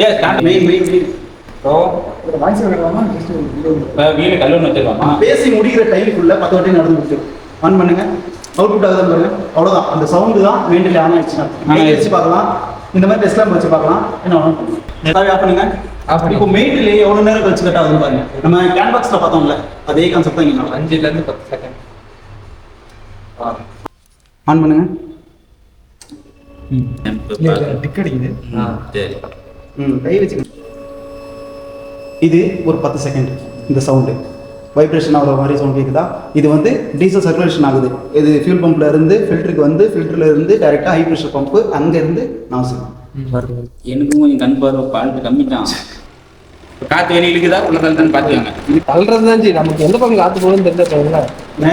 ஏ start main bro வீடு கல்லூரி வச்சிருவாமா பேசி முடிக்கிற டைமுக்குள்ள 10 வாட்டி நடந்து முடிச்சு ஆன் பண்ணுங்க. அவுட்புட் ஆகுது பாருங்க. அவ்வளோதான். அந்த சவுண்டு தான் மெயின்லி ஆன் ஆயிடுச்சுன்னா வச்சு பார்க்கலாம். இந்த மாதிரி டெஸ்ட்லாம் வச்சு பார்க்கலாம். என்ன ஆஃப் பண்ணுங்க. இப்போ மெயின்லேயே எவ்வளோ நேரம் கழிச்சு கட் ஆகுதுன்னு பாருங்க. நம்ம கேன்பாக்ஸில் பார்த்தோம்ல அதே கான்செப்ட் தான் இங்கே 5லேருந்து 10 செகண்ட் ஆன் பண்ணுங்க. டிக் அடிக்குது. சரி கை வச்சுக்கணும். இது ஒரு 10 செகண்ட். இந்த சவுண்டு வைப்ரேஷன் ஆகிற மாதிரி சவுண்ட் கேட்குதா? இது வந்து டீசல் சர்க்குலேஷன் ஆகுது. இது ஃபியூல் பம்பில் இருந்து ஃபில்டருக்கு வந்து ஃபில்டரில் இருந்து டைரெக்டாக ஹை ப்ரெஷர் பம்பு அங்கேருந்து நாசு. எனக்கும் கொஞ்சம் கண் பார்வை பால்ட்டு கம்மி தான். காற்று வெளியே இருக்குதா உள்ள தள்ளுதான்னு பார்த்துக்கோங்க. இது தள்ளுறது தான். நமக்கு எந்த பக்கம் காற்று போகுதுன்னு தெரிஞ்சா